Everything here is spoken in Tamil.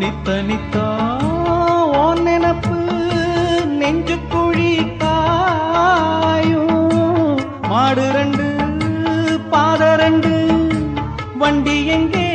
நித்த நித்தா ஓ நினப்பு நெஞ்சு குழி காயும் மாடு ரெண்டு பாத ரெண்டு வண்டி எங்கே